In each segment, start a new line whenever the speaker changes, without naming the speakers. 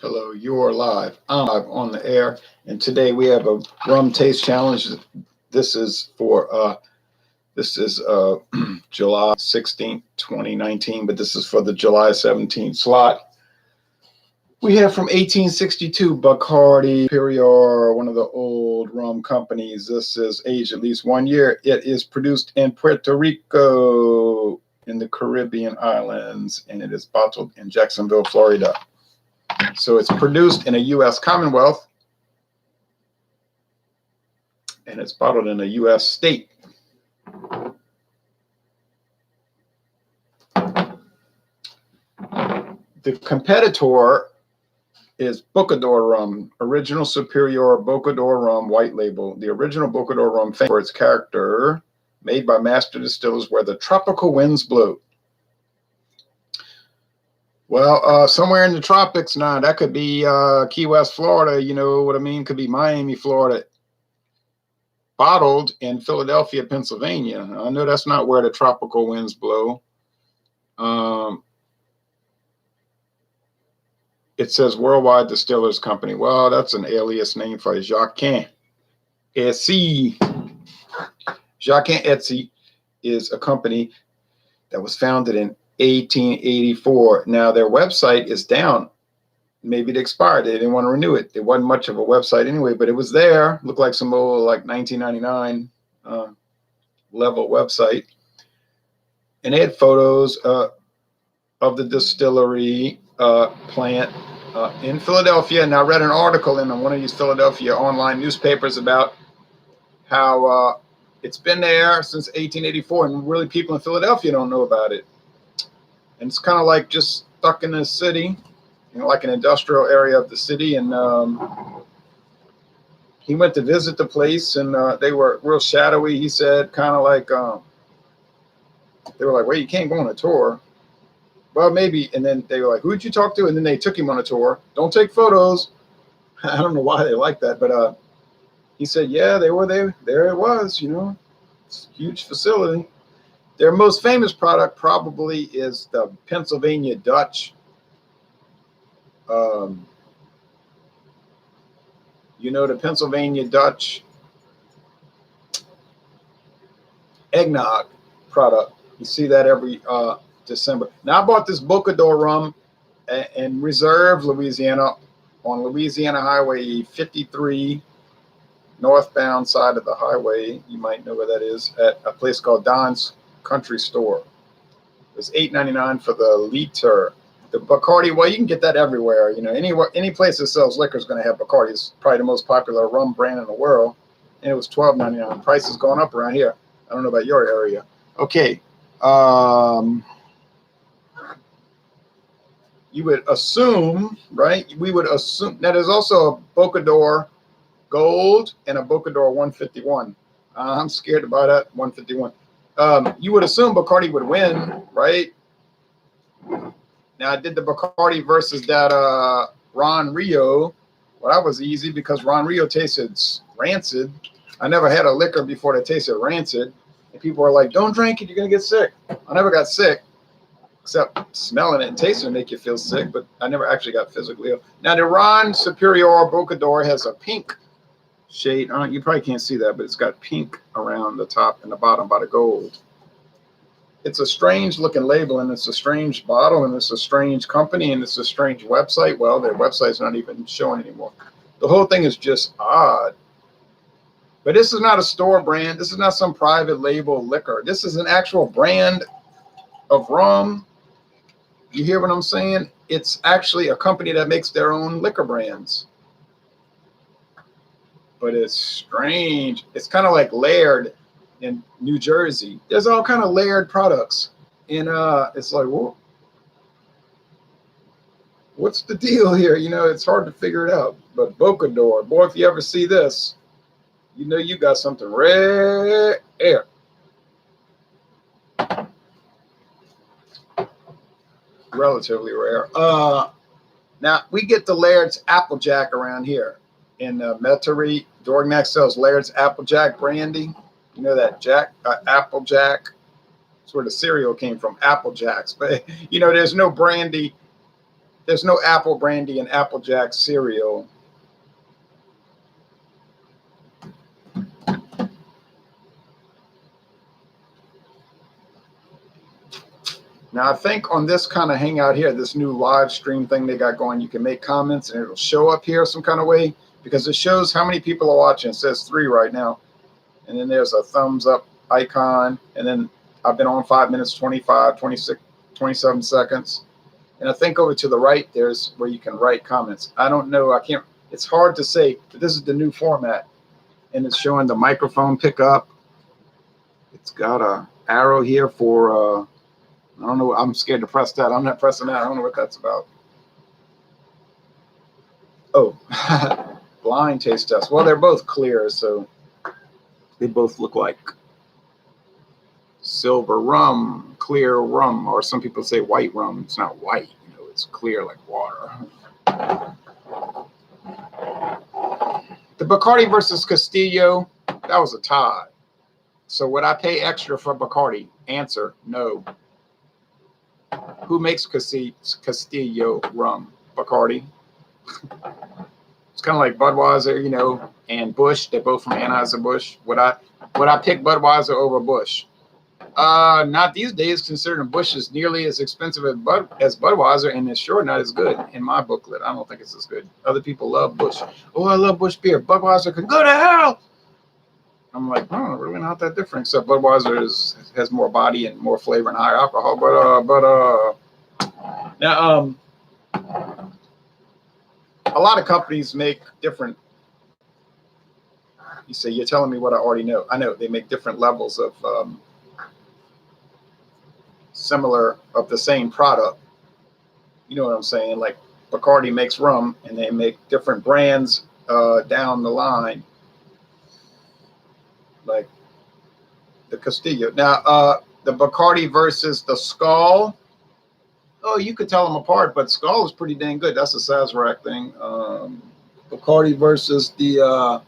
Hello, you're live. I'm live on the air, and today we have a rum taste challenge. This is for July 16th, 2019, but this is for the July 17th slot. We have from 1862 Bacardi Superior, one of the old rum companies. This is aged at least 1 year. It is produced in Puerto Rico in the Caribbean islands, and it is bottled in Jacksonville, Florida. So it's produced in a U.S. Commonwealth, and it's bottled in a U.S. state. The competitor is Bocador rum, original superior Bocador rum white label. The original Bocador rum famous for its character, made by master distillers where the tropical winds blow. Well, somewhere in the tropics now, that could be Key West, Florida, you know what I mean? Could be Miami, Florida. Bottled in Philadelphia, Pennsylvania. I know that's not where the tropical winds blow. It says Worldwide Distillers Company. Well, that's an alias name for Jacquin Etsy. Jacquin Etsy is a company that was founded in 1884. Now their website is down. Maybe it expired. They didn't want to renew it. There wasn't much of a website anyway, but it was there. Looked like some old like 1999 level website. And they had photos of the distillery plant in Philadelphia. And I read an article in one of these Philadelphia online newspapers about how it's been there since 1884, and really people in Philadelphia don't know about it. And it's kind of like just stuck in the city, you know, like an industrial area of the city. And he went to visit the place, and they were real shadowy. He said, kind of like they were like, "Well, you can't go on a tour." Well, maybe. And then they were like, "Who'd you talk to?" And then they took him on a tour. Don't take photos. I don't know why they like that, but he said, "Yeah, they were there. There it was. You know, it's a huge facility." Their most famous product probably is the Pennsylvania Dutch. You know, the Pennsylvania Dutch eggnog product. You see that every December. Now, I bought this Bocador rum in Reserve, Louisiana, on Louisiana Highway 53, northbound side of the highway. You might know where that is, at a place called Don's Country Store. It was $8.99 for the liter. The Bacardi, well, you can get that everywhere. You know, any place that sells liquor is going to have Bacardi. It's probably the most popular rum brand in the world. And it was $12.99. Price has gone up around here. I don't know about your area. Okay. You would assume, right? We would assume. Now, there's also a Bocador Gold and a Bocador 151. I'm scared about that 151. You would assume Bacardi would win, right? Now, I did the Bacardi versus that Ron Rio. Well, that was easy because Ron Rio tasted rancid. I never had a liquor before that tasted rancid. And people were like, "Don't drink it, you're going to get sick." I never got sick, except smelling it and tasting it make you feel sick, but I never actually got physically ill. Now, the Ron Superior Bocador has a pink shade. You probably can't see that, but it's got pink around the top and the bottom by the gold. It's a strange looking label, and it's a strange bottle, and it's a strange company, and it's a strange website. Well, their website's not even showing anymore. The whole thing is just odd. But this is not a store brand. This is not some private label liquor. This is an actual brand of rum. You hear what I'm saying? It's actually a company that makes their own liquor brands. But it's strange. It's kind of like Laird in New Jersey. There's all kind of Laird products. And it's like, whoa, what's the deal here? You know, it's hard to figure it out. But Bocador, boy, if you ever see this, you know you got something rare. Relatively rare. Now, we get the Laird's Applejack around here. In Metairie, Dorignac sells Laird's Applejack brandy. You know that Applejack? That's where the cereal came from, Apple Jacks. But, you know, there's no brandy There's no apple brandy and apple jack cereal. Now, I think on this kind of hangout here, this new live stream thing they got going, you can make comments and it'll show up here some kind of way because it shows how many people are watching. It says 3 right now. And then there's a thumbs up icon. And then I've been on 5 minutes, 25, 26, 27 seconds. And I think over to the right, there's where you can write comments. I don't know. I can't. It's hard to say, but this is the new format. And it's showing the microphone pickup. It's got a arrow here for... I don't know. I'm scared to press that. I'm not pressing that. I don't know what that's about. Oh, blind taste test. Well, they're both clear, so they both look like silver rum, clear rum, or some people say white rum. It's not white, you know, it's clear like water. The Bacardi versus Castillo, that was a tie. So would I pay extra for Bacardi? Answer, no. Who makes Castillo rum? Bacardi. It's kind of like Budweiser, you know, and Busch. They're both from Anheuser-Busch. Would I pick Budweiser over Busch? Not these days, considering Busch is nearly as expensive as Budweiser, and it's sure not as good in my booklet. I don't think it's as good. Other people love Busch. Oh, I love Busch beer. Budweiser can go to hell. I'm like, oh, really not that different. Except Budweiser has more body and more flavor and higher alcohol. Now, a lot of companies make different. You say you're telling me what I already know. I know they make different levels of similar of the same product. You know what I'm saying? Like Bacardi makes rum, and they make different brands down the line. Like the Castillo. Now, the Bacardi versus the Skull. Oh, you could tell them apart, but Skull is pretty dang good. That's a Sazerac thing. Bacardi versus the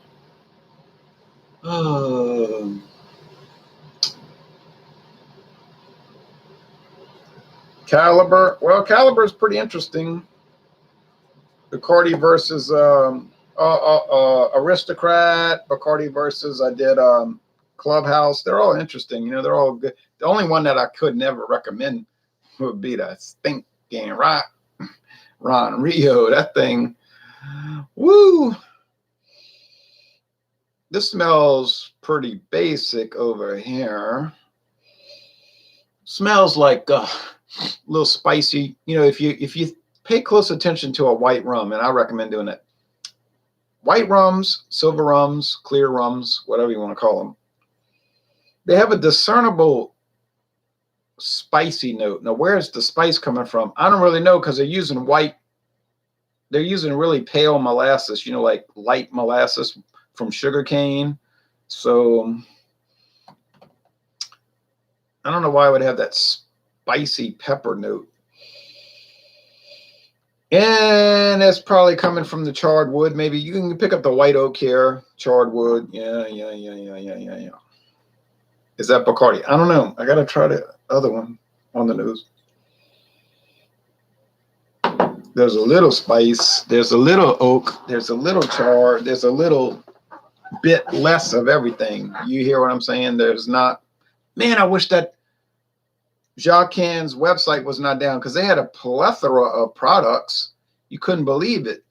Caliber. Well, Caliber is pretty interesting. Bacardi versus Aristocrat. Bacardi versus I did Clubhouse. They're all interesting. You know, they're all good. The only one that I could never recommend would be that stinking Ron Rio. That thing. Woo. This smells pretty basic over here. Smells like a little spicy. You know, if you pay close attention to a white rum, and I recommend doing it. White rums, silver rums, clear rums, whatever you want to call them. They have a discernible spicy note. Now, where is the spice coming from? I don't really know because they're using white. They're using really pale molasses, you know, like light molasses from sugarcane. So I don't know why I would have that spicy pepper note. And that's probably coming from the charred wood. Maybe you can pick up the white oak here, charred wood. Yeah. Is that Bacardi? I don't know. I got to try the other one on the nose. There's a little spice. There's a little oak. There's a little char. There's a little bit less of everything. You hear what I'm saying? There's not. Man, I wish that Jacquin's website was not down because they had a plethora of products. You couldn't believe it.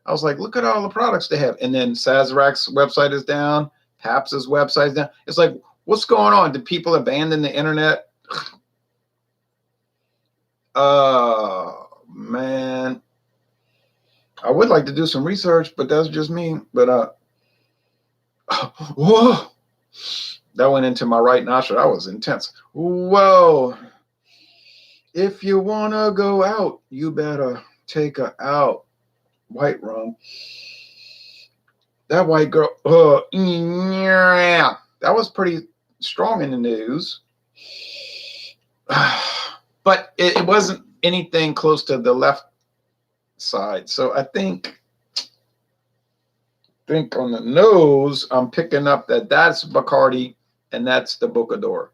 I was like, look at all the products they have. And then Sazerac's website is down. Pabst's website is down. It's like, what's going on? Did people abandon the internet? Man. I would like to do some research, but that's just me. But whoa. That went into my right nostril. That was intense. Whoa. If you want to go out, you better take her out. White rum. That white girl. Yeah. That was pretty strong in the news. But it wasn't anything close to the left side. So I think on the nose, I'm picking up that's Bacardi and that's the Bocador.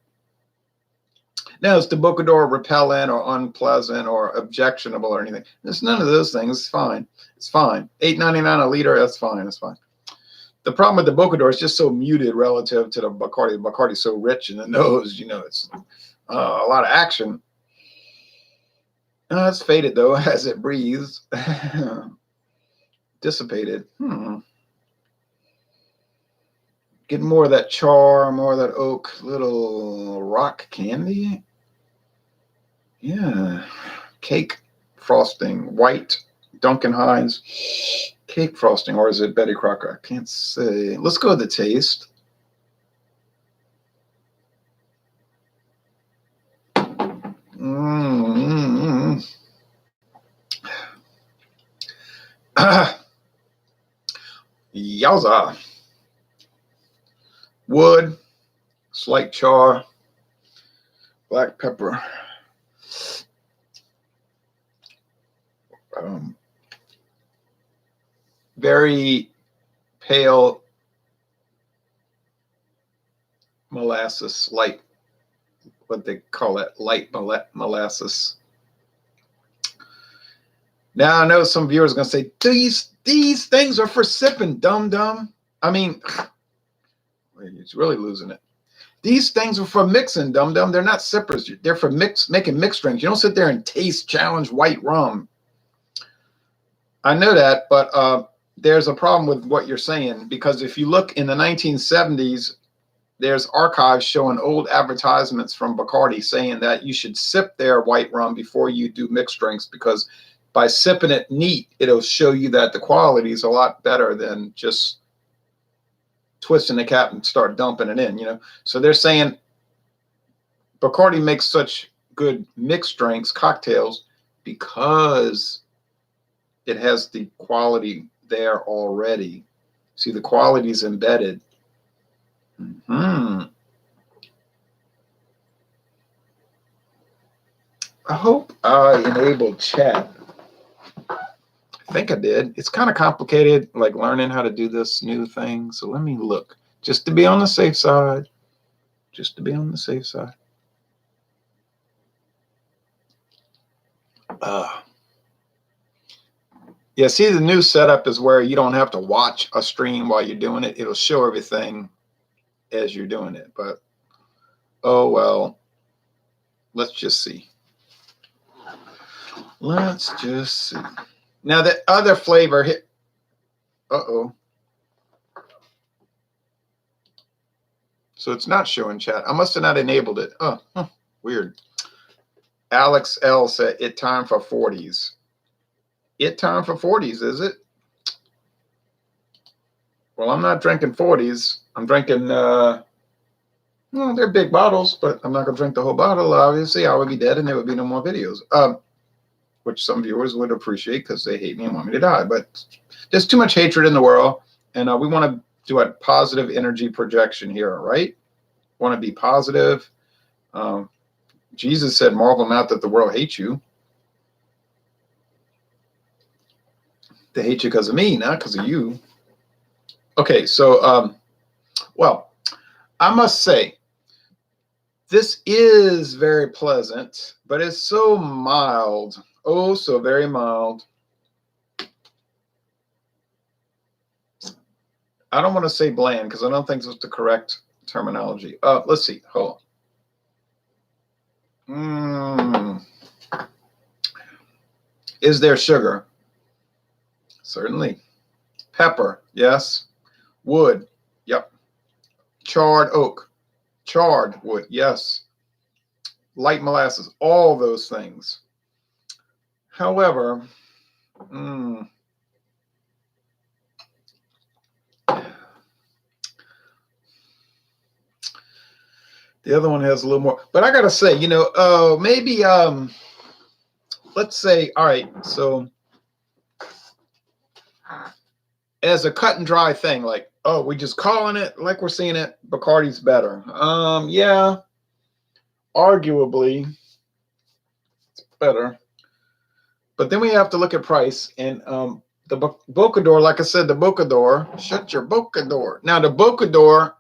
Now, is the Bocador repellent or unpleasant or objectionable or anything? There's none of those things. It's fine. It's fine. $8.99 a liter. That's fine. That's fine. The problem with the Bocador is just so muted relative to the Bacardi. The Bacardi is so rich in the nose. You know, it's a lot of action. It's faded though as it breathes. Dissipated. Getting more of that char, more of that oak, little rock candy. Yeah. Cake frosting, white, Duncan Hines cake frosting, or is it Betty Crocker? I can't say. Let's go with the taste. Yowza. Wood, slight char, black pepper. Very pale molasses, light, what they call it, light molasses. Now I know some viewers are going to say, these things are for sipping, dumb. I mean, it's really losing it. These things are for mixing, dumb. They're not sippers. They're for making mixed drinks. You don't sit there and taste challenge white rum. I know that, but there's a problem with what you're saying, because if you look in the 1970s, there's archives showing old advertisements from Bacardi saying that you should sip their white rum before you do mixed drinks, because by sipping it neat, it'll show you that the quality is a lot better than just twisting the cap and start dumping it in, you know. So they're saying Bacardi makes such good mixed drinks, cocktails, because it has the quality there already. See, the quality is embedded. I hope I enabled chat. I think I did. It's kind of complicated, like learning how to do this new thing. So let me look, just to be on the safe side. Just to be on the safe side. Yeah, see, the new setup is where you don't have to watch a stream while you're doing it. It'll show everything as you're doing it. But, oh, well, let's just see. Let's just see. Now, the other flavor hit. Uh-oh. So it's not showing chat. I must have not enabled it. Oh, weird. Alex L said, it time for 40s. It time for 40s, is it? Well, I'm not drinking 40s. I'm drinking, well, they're big bottles, but I'm not going to drink the whole bottle. Obviously, I would be dead and there would be no more videos, which some viewers would appreciate because they hate me and want me to die. But there's too much hatred in the world, and we want to do a positive energy projection here, right? Want to be positive. Jesus said, marvel not that the world hates you. They hate you because of me, not because of you. Okay, so, well, I must say, this is very pleasant, but it's so mild. Oh, so very mild. I don't want to say bland because I don't think that's the correct terminology. Let's see. Hold on. Is there sugar? Certainly. Pepper, yes. Wood, yep. Charred oak, charred wood, yes. Light molasses, all those things. However, the other one has a little more, but I gotta say, you know, maybe let's say, all right, so as a cut and dry thing, like, oh, we just calling it like we're seeing it, Bacardi's better. Yeah, arguably it's better. But then we have to look at price, and the Bocador, like I said, the Bocador, shut your Bocador. Now the Bocador,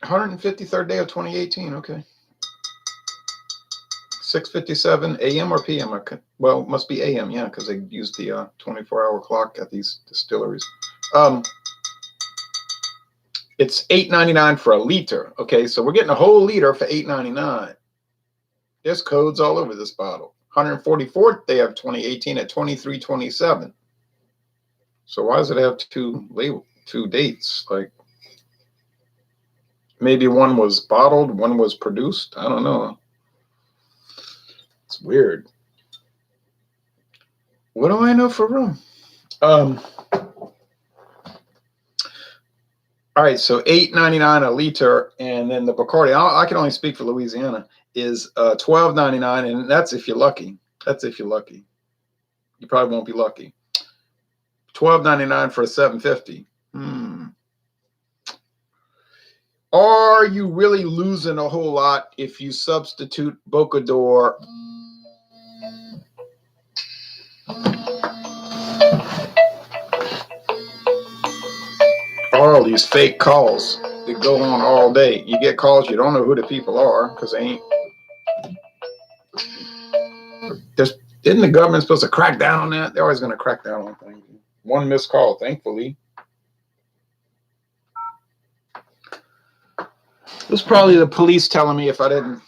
153rd day of 2018. Okay. 6:57 a.m. or p.m. Well, it must be a.m. Yeah, because they use the 24-hour clock at these distilleries. It's $8.99 for a liter. Okay, so we're getting a whole liter for $8.99. There's codes all over this bottle. 144th day of 2018 at 23:27. So why does it have two dates? Like maybe one was bottled, one was produced. I don't know. It's weird. What do I know for rum? All right, so $8.99 a liter, and then the Bacardi. I can only speak for Louisiana. Is $12.99, and that's if you're lucky. That's if you're lucky. You probably won't be lucky. $12.99 for a 750. Are you really losing a whole lot if you substitute Bocador? All these fake calls that go on all day. You get calls, you don't know who the people are because they ain't. Isn't the government supposed to crack down on that? They're always going to crack down on things. One missed call, thankfully. It was probably the police telling me if I didn't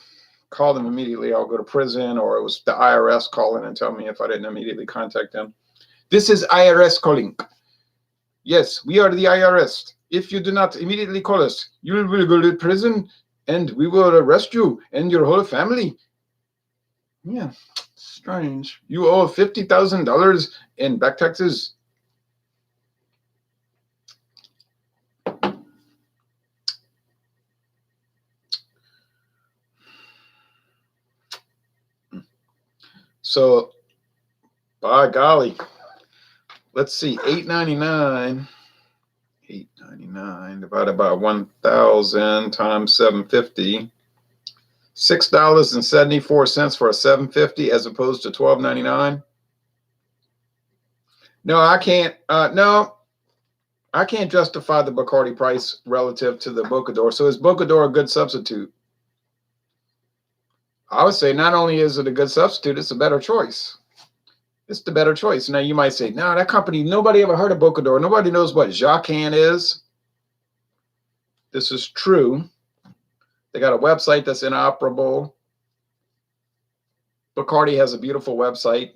call them immediately, I'll go to prison, or it was the IRS calling and telling me if I didn't immediately contact them. This is IRS calling. Yes, we are the IRS. If you do not immediately call us, you will go to prison and we will arrest you and your whole family. Yeah, strange. You owe $50,000 in back taxes. So, by golly, let's see, $8.99 divided by 1,000 times 750. $6.74 for a 750 as opposed to $12.99. No, I can't. No, I can't justify the Bacardi price relative to the Bocador. So is Bocador a good substitute? I would say not only is it a good substitute, it's a better choice. It's the better choice. Now you might say, no, that company, nobody ever heard of Bocador. Nobody knows what Jacques is. This is true. They got a website that's inoperable. Bacardi has a beautiful website.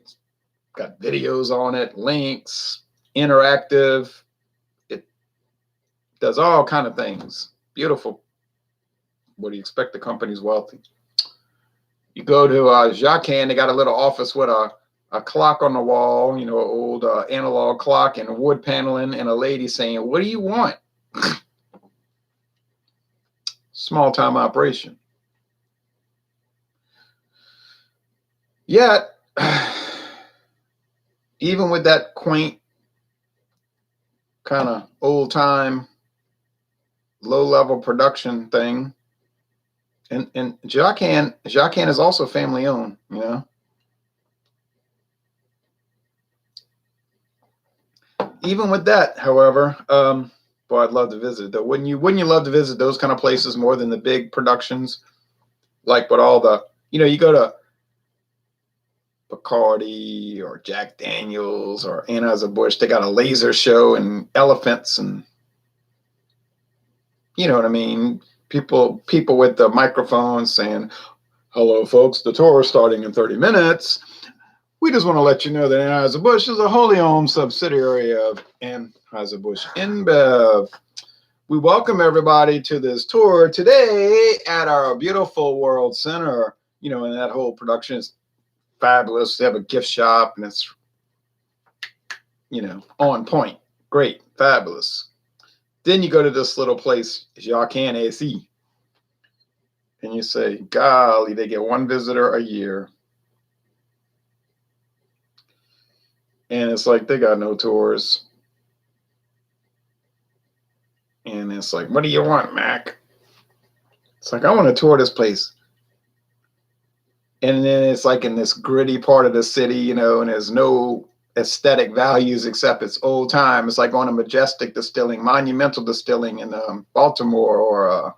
Got videos on it, links, interactive. It does all kind of things. Beautiful. What do you expect? The company's wealthy. You go to Jacques, they got a little office with a clock on the wall, you know, an old analog clock and wood paneling, and a lady saying, "What do you want?" Small time operation. Yet, even with that quaint, kind of old time, low level production thing, and Jacques is also family owned, you know. Even with that, however, boy, I'd love to visit though. Wouldn't you love to visit those kind of places more than the big productions? Like with all the, you know, you go to Bacardi or Jack Daniels or Anheuser-Busch, they got a laser show and elephants and, you know what I mean? People with the microphones saying, "Hello, folks, the tour is starting in 30 minutes. We just want to let you know that Anheuser-Busch is a wholly owned subsidiary of Anheuser-Busch InBev. We welcome everybody to this tour today at our beautiful World Center." You know, and that whole production is fabulous. They have a gift shop and it's, you know, on point. Great. Fabulous. Then you go to this little place, Jacques AC, and you say, golly, they get one visitor a year. And it's like, they got no tours. And it's like, what do you want, Mac? It's like, I want to tour this place. And then it's like in this gritty part of the city, you know, and there's no aesthetic values except it's old time. It's like on a Majestic Distilling, Monumental Distilling in Baltimore, or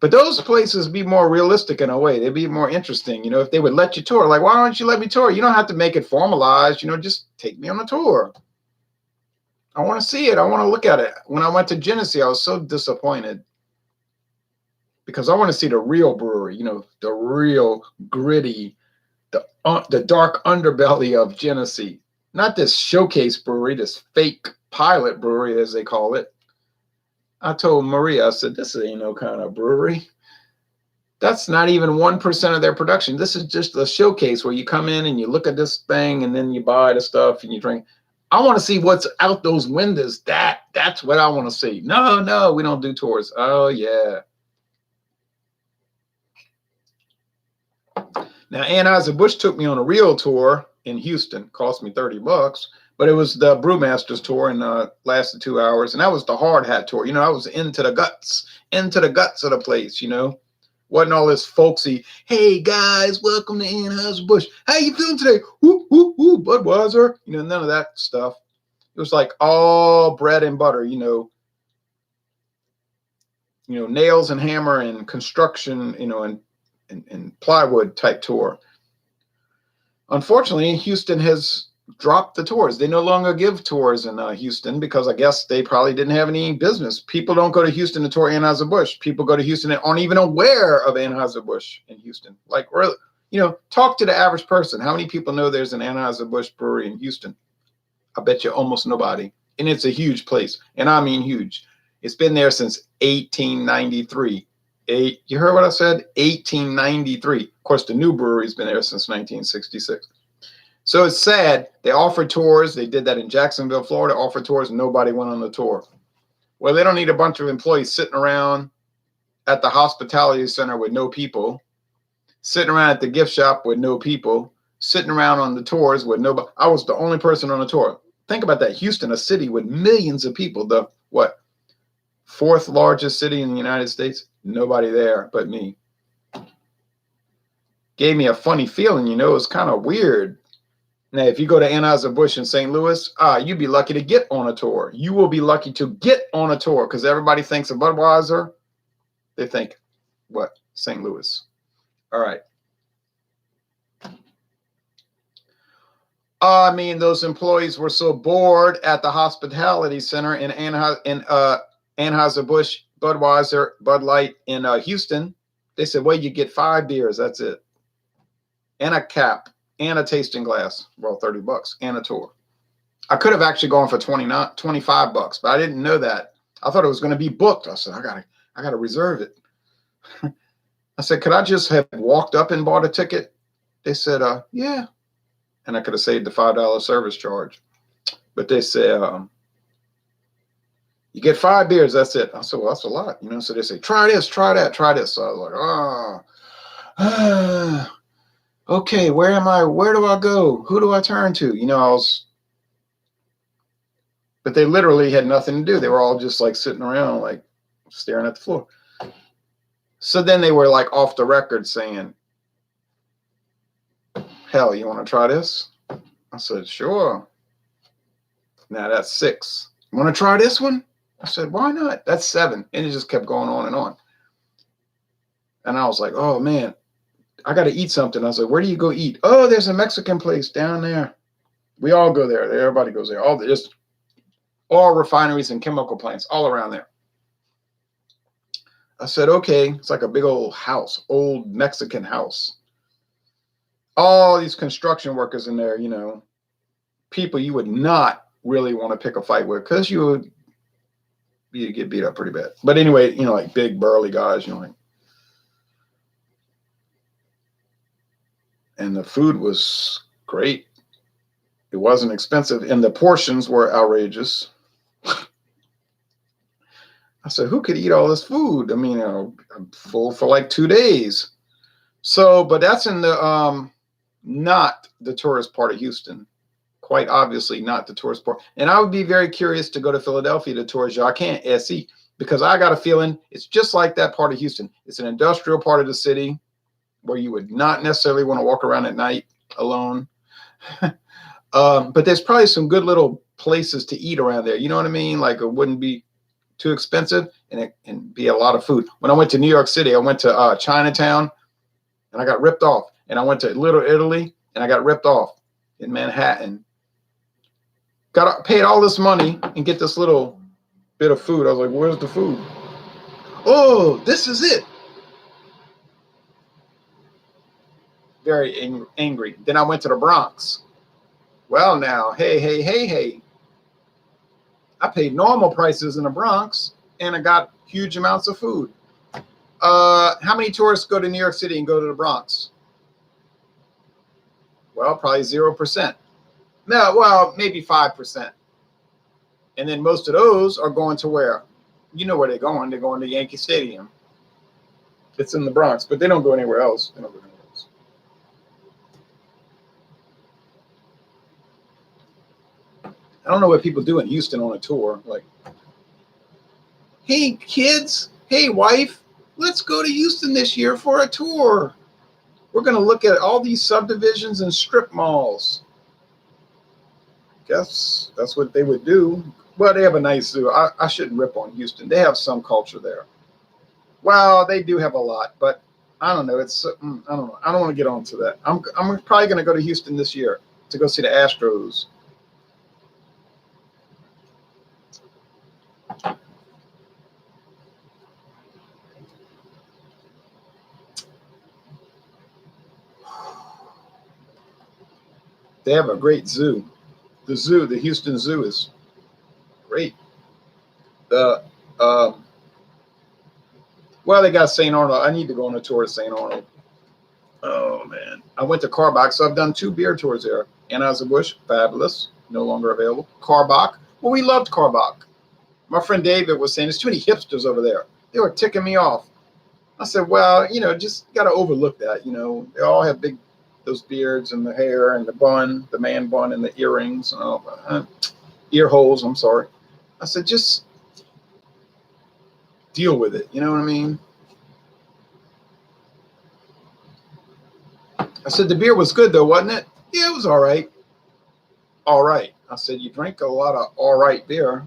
But those places be more realistic in a way. They'd be more interesting, you know, if they would let you tour. Like, why don't you let me tour? You don't have to make it formalized, you know, just take me on a tour. I want to see it. I want to look at it. When I went to Genesee, I was so disappointed because I want to see the real brewery, you know, the real gritty, the dark underbelly of Genesee. Not this showcase brewery, this fake pilot brewery, as they call it. I told Maria, I said, this ain't no kind of brewery. That's not even 1% of their production. This is just a showcase where you come in and you look at this thing and then you buy the stuff and you drink. I want to see what's out those windows. That's what I want to see. No, we don't do tours. Oh, yeah. Now, Anheuser-Busch took me on a real tour in Houston. Cost me $30, but it was the Brewmasters tour and lasted 2 hours. And that was the hard hat tour. You know, I was into the guts of the place, you know. Wasn't all this folksy, hey, guys, welcome to Anheuser-Busch. How you feeling today? Woo, woo, woo, Budweiser. You know, none of that stuff. It was like all bread and butter, you know, nails and hammer and construction, you know, and plywood type tour. Unfortunately, Houston has dropped the tours. They no longer give tours in Houston because I guess they probably didn't have any business. People don't go to Houston to tour Anheuser-Busch. People go to Houston and aren't even aware of Anheuser-Busch in Houston. Like, really, you know, talk to the average person. How many people know there's an Anheuser-Busch brewery in Houston? I bet you almost nobody. And it's a huge place. And I mean huge. It's been there since 1893. You heard what I said? 1893. Of course, the new brewery's been there since 1966. So it's sad. They offered tours. They did that in Jacksonville, Florida, offered tours. Nobody went on the tour. Well, they don't need a bunch of employees sitting around at the hospitality center with no people, sitting around at the gift shop with no people, sitting around on the tours with nobody. I was the only person on the tour. Think about that. Houston, a city with millions of people. The, what, fourth largest city in the United States? Nobody there but me. Gave me a funny feeling, you know. It's kind of weird. Now, if you go to Anheuser-Busch in St. Louis, you'd be lucky to get on a tour. You will be lucky to get on a tour because everybody thinks of Budweiser. They think, what? St. Louis. All right. I mean, those employees were so bored at the hospitality center in Anheuser-Busch, Budweiser, Bud Light in Houston. They said, well, you get 5 beers. That's it. And a cap. And a tasting glass, well, $30, and a tour. I could have actually gone for $25, but I didn't know that. I thought it was going to be booked. I said, I gotta reserve it. I said, could I just have walked up and bought a ticket? They said, yeah. And I could have saved the $5 service charge. But they said, you get 5 beers, that's it. I said, well, that's a lot, you know. So they say, try this, try that, try this. So I was like, okay, where am I? Where do I go? Who do I turn to? You know, but they literally had nothing to do. They were all just like sitting around, like staring at the floor. So then they were like off the record saying, hell, you want to try this? I said, sure. Now that's 6. You want to try this one? I said, why not? That's 7. And it just kept going on and on. And I was like, oh man, I got to eat something. I was like, where do you go eat? Oh, there's a Mexican place down there. We all go there. Everybody goes there. All refineries and chemical plants all around there. I said, okay. It's like a big old house, old Mexican house. All these construction workers in there, you know, people you would not really want to pick a fight with because you'd get beat up pretty bad. But anyway, you know, like big burly guys, you know, like. And the food was great. It wasn't expensive. And the portions were outrageous. I said, who could eat all this food? I mean, you know, I'm full for like 2 days. So, but that's in the, not the tourist part of Houston. Quite obviously not the tourist part. And I would be very curious to go to Philadelphia to tour Jacquin SE because I got a feeling it's just like that part of Houston. It's an industrial part of the city where you would not necessarily want to walk around at night alone. But there's probably some good little places to eat around there. You know what I mean? Like it wouldn't be too expensive, and it can be a lot of food. When I went to New York City, I went to Chinatown, and I got ripped off. And I went to Little Italy, and I got ripped off in Manhattan. Paid all this money and get this little bit of food. I was like, where's the food? Oh, this is it. Very angry. Then I went to the Bronx. Well, now, hey. I paid normal prices in the Bronx, and I got huge amounts of food. How many tourists go to New York City and go to the Bronx? Well, probably 0%. No, well, maybe 5%. And then most of those are going to where? You know where they're going. They're going to Yankee Stadium. It's in the Bronx, but they don't go anywhere else. They don't go anywhere else. I don't know what people do in Houston on a tour. Like, hey, kids, hey, wife, let's go to Houston this year for a tour. We're going to look at all these subdivisions and strip malls. Guess that's what they would do. Well, they have a nice zoo. I shouldn't rip on Houston. They have some culture there. Well, they do have a lot, but I don't know. It's I don't know. I don't want to get onto that. I'm probably going to go to Houston this year to go see the Astros. They have a great zoo. The Houston Zoo is great. Well, they got St. Arnold. I need to go on a tour of St. Arnold. Oh, man. I went to Carbach, so I've done 2 beer tours there. Anheuser-Busch, fabulous. No longer available. Carbach. Well, we loved Carbach. My friend David was saying, there's too many hipsters over there. They were ticking me off. I said, well, just got to overlook that. They all have those beards and the hair and the bun, the man bun and the earrings, and ear holes. I'm sorry. I said, just deal with it. You know what I mean? I said, the beer was good though, wasn't it? Yeah, it was all right. All right. I said, you drink a lot of all right beer,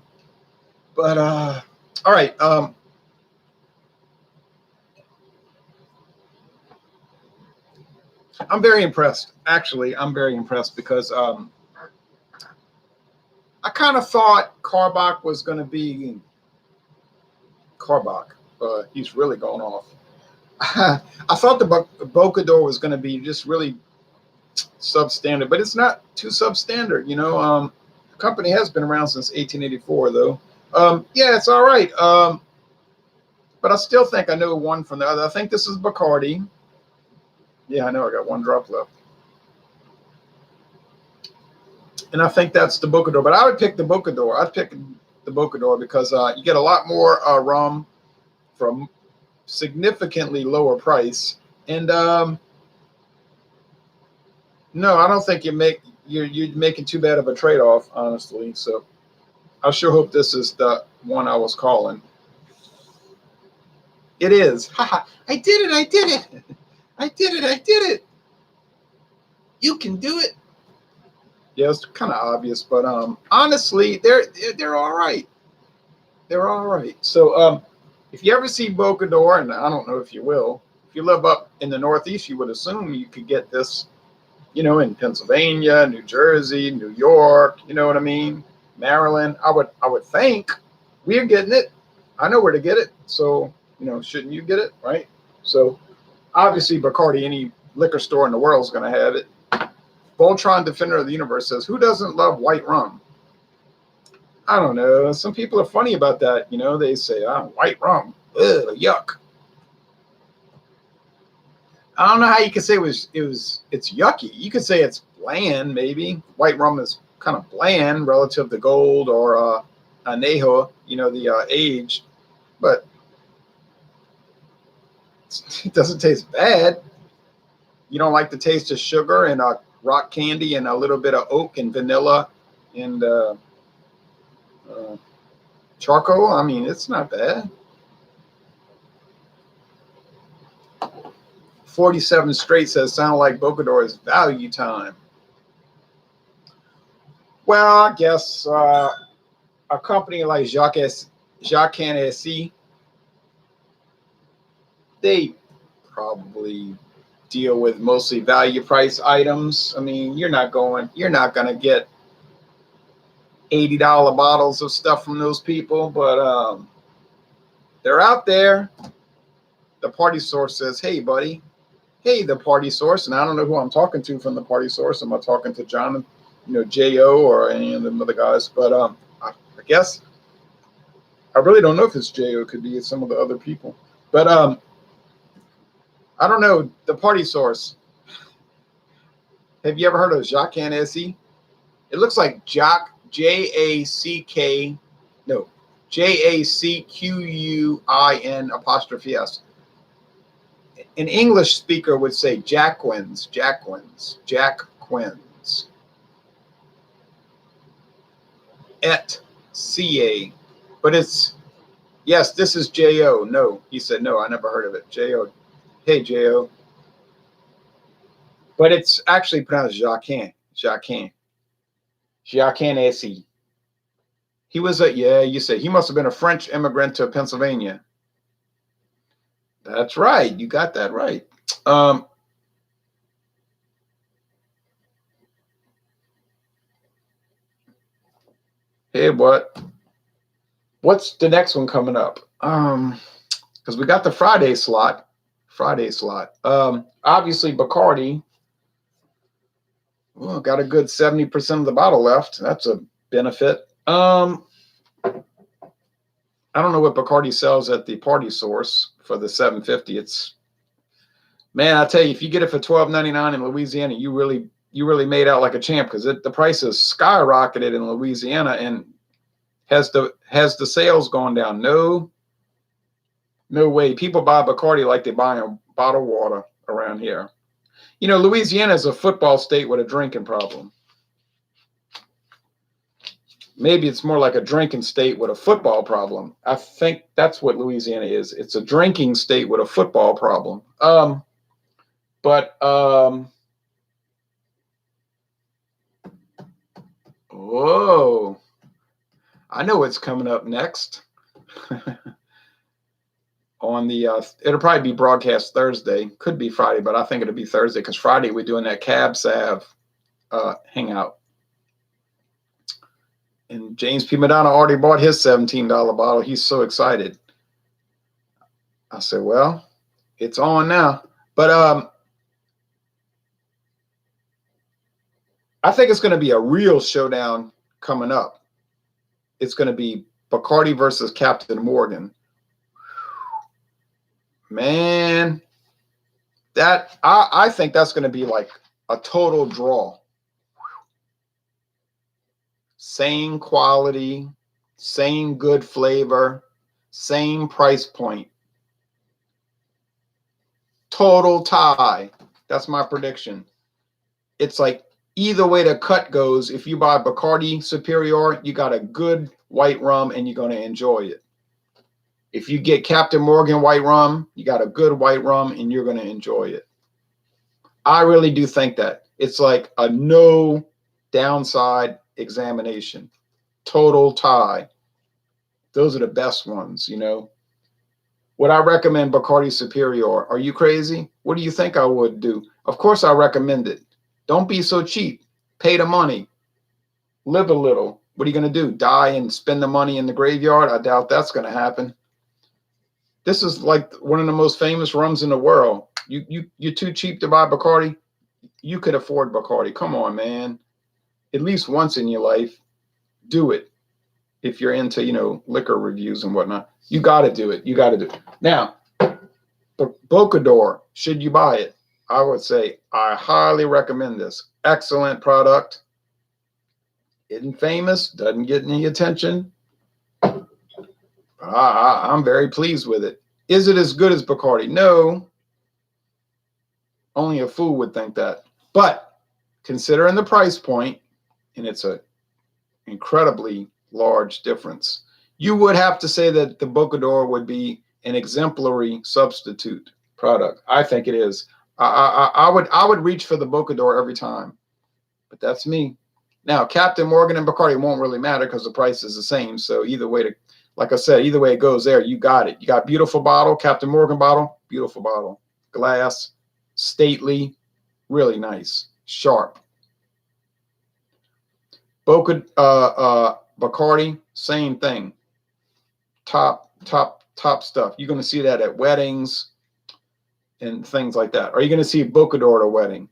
but all right. I'm very impressed. Actually, I'm very impressed because I kind of thought Carbach was going to be Carbach. He's really going off. I thought the Bocador was going to be just really substandard, but it's not too substandard. The company has been around since 1884, though. Yeah, it's all right. But I still think I know one from the other. I think this is Bacardi. Yeah, I know. I got 1 drop left. And I think that's the Bocador. But I would pick the Bocador. I'd pick the Bocador because you get a lot more rum from significantly lower price. And no, I don't think you're making too bad of a trade-off, honestly. So I sure hope this is the one I was calling. It is. I did it. I did it. I did it. I did it. You can do it. Yeah, it's kind of obvious, but honestly, they're all right. They're all right. So if you ever see Bocador, and I don't know if you will, if you live up in the Northeast, you would assume you could get this, in Pennsylvania, New Jersey, New York. You know what I mean? Maryland. I would think we're getting it. I know where to get it. So shouldn't you get it, right? So obviously, Bacardi, any liquor store in the world is going to have it. Voltron, Defender of the Universe, says, who doesn't love white rum? I don't know. Some people are funny about that. They say, white rum. Ugh, yuck. I don't know how you could say it's yucky. You could say it's bland, maybe. White rum is kind of bland relative to gold or añejo, the age. But it doesn't taste bad. You don't like the taste of sugar and rock candy and a little bit of oak and vanilla and charcoal. I mean, it's not bad. 47 Straight says, sound like Bocador is value time. Well, I guess a company like Jacques Jacques SE, they probably deal with mostly value price items. I mean, you're not going to get $80 bottles of stuff from those people, but they're out there. The Party Source says, hey, buddy. Hey, the Party Source. And I don't know who I'm talking to from the Party Source. Am I talking to John, J.O. or any of the other guys? But I guess I really don't know if it's J.O. It could be some of the other people. But I don't know. The Party Source. Have you ever heard of Jacques SE? It looks like Jacques, J-A-C-K, no, Jacquin apostrophe S. An English speaker would say Jacquins. Et C-A. But it's, yes, this is J-O. No, he said, no, I never heard of it. J-O. Hey, J-O. But it's actually pronounced Jacquin SE. He was you said he must have been a French immigrant to Pennsylvania. That's right. You got that right. Hey, what's the next one coming up? Because we got the Friday slot. Obviously Bacardi. Well, got a good 70% of the bottle left. That's a benefit. I don't know what Bacardi sells at the Party Source for the $7.50. It's, man, I tell you, if you get it for $12.99 in Louisiana, you really made out like a champ, because the price has skyrocketed in Louisiana. And has the sales gone down? No way. People buy Bacardi like they buy a bottled water around here. Louisiana is a football state with a drinking problem. Maybe it's more like a drinking state with a football problem. I think that's what Louisiana is. It's a drinking state with a football problem. Whoa. I know what's coming up next. On the it'll probably be broadcast Thursday, could be Friday, but I think it'll be Thursday, because Friday we're doing that Cab Sav hangout, and James P. Madonna already bought his $17 bottle. He's so excited. I said, well, it's on now. But I think it's going to be a real showdown coming up. It's going to be Bacardi versus Captain Morgan. Man, that I think that's going to be like a total draw. Same quality, same good flavor, same price point. Total tie. That's my prediction. It's like either way the cut goes, if you buy Bacardi Superior, you got a good white rum and you're going to enjoy it. If you get Captain Morgan white rum, you got a good white rum and you're going to enjoy it. I really do think that. It's like a no downside examination. Total tie. Those are the best ones, Would I recommend Bacardi Superior? Are you crazy? What do you think I would do? Of course I recommend it. Don't be so cheap. Pay the money. Live a little. What are you going to do? Die and spend the money in the graveyard? I doubt that's going to happen. This is like one of the most famous rums in the world. You're too cheap to buy Bacardi? You could afford Bacardi. Come on, man. At least once in your life, do it. If you're into, liquor reviews and whatnot, you got to do it. Now, Bocador, should you buy it? I would say I highly recommend this. Excellent product. Isn't famous, doesn't get any attention. I'm very pleased with it. Is it as good as Bacardi? No. Only a fool would think that. But considering the price point, and it's an incredibly large difference, you would have to say that the Bocador would be an exemplary substitute product. I think it is. I would reach for the Bocador every time, but that's me. Now, Captain Morgan and Bacardi won't really matter because the price is the same. So either way, like I said, either way it goes there, you got it. You got beautiful bottle, Captain Morgan bottle, beautiful bottle. Glass, stately, really nice, sharp. Bacardi, same thing. Top stuff. You're going to see that at weddings and things like that. Are you going to see Bocador at a wedding?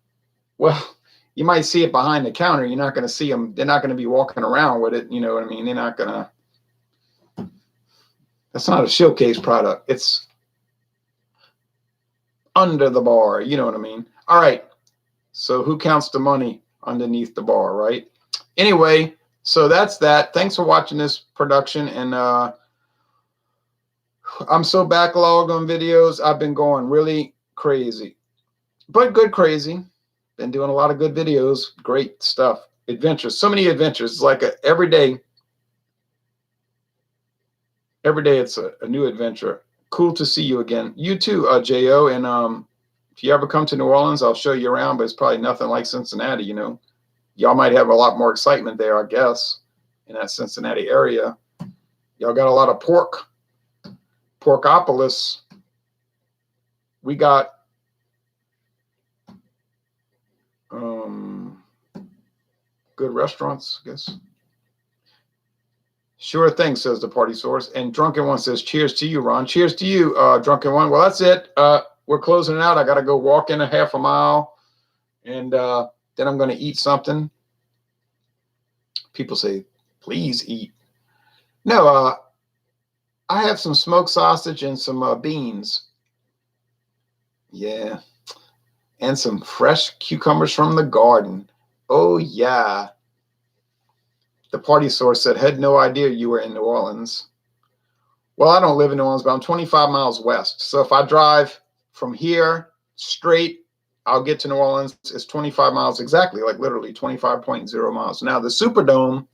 Well, you might see it behind the counter. You're not going to see them. They're not going to be walking around with it. You know what I mean? They're not going to. That's not a showcase product. It's under the bar. You know what I mean? All right. So who counts the money underneath the bar, right? Anyway, so that's that. Thanks for watching this production. And I'm so backlogged on videos. I've been going really crazy, but good crazy. Been doing a lot of good videos. Great stuff. Adventures. So many adventures. It's like every day it's a new adventure. Cool to see you again. You too, J.O. And if you ever come to New Orleans, I'll show you around, but it's probably nothing like Cincinnati, you know. Y'all might have a lot more excitement there, I guess, in that Cincinnati area. Y'all got a lot of Porkopolis. We got good restaurants, I guess. Sure thing, says the party source. And Drunken One says, cheers to you, Ron. Cheers to you, Drunken One. Well, that's it. We're closing it out. I got to go walk in a half a mile, and then I'm going to eat something. People say, please eat. No, I have some smoked sausage and some beans. Yeah. And some fresh cucumbers from the garden. Oh, yeah. The party source said, had no idea you were in New Orleans. Well, I don't live in New Orleans, but I'm 25 miles west. So if I drive from here straight, I'll get to New Orleans. It's 25 miles exactly, like literally 25.0 miles. Now, the Superdome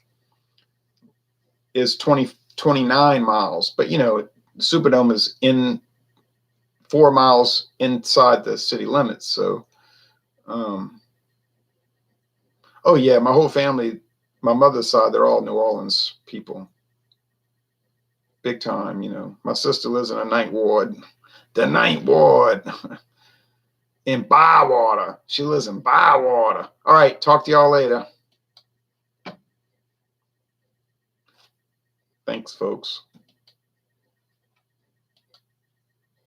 is 29 miles. But, you know, the Superdome is in 4 miles inside the city limits. So, oh, yeah, my whole family, my mother's side, they're all New Orleans people. Big time, you know. My sister lives in the Ninth Ward. The Ninth Ward. In Bywater. She lives in Bywater. All right, talk to y'all later. Thanks, folks.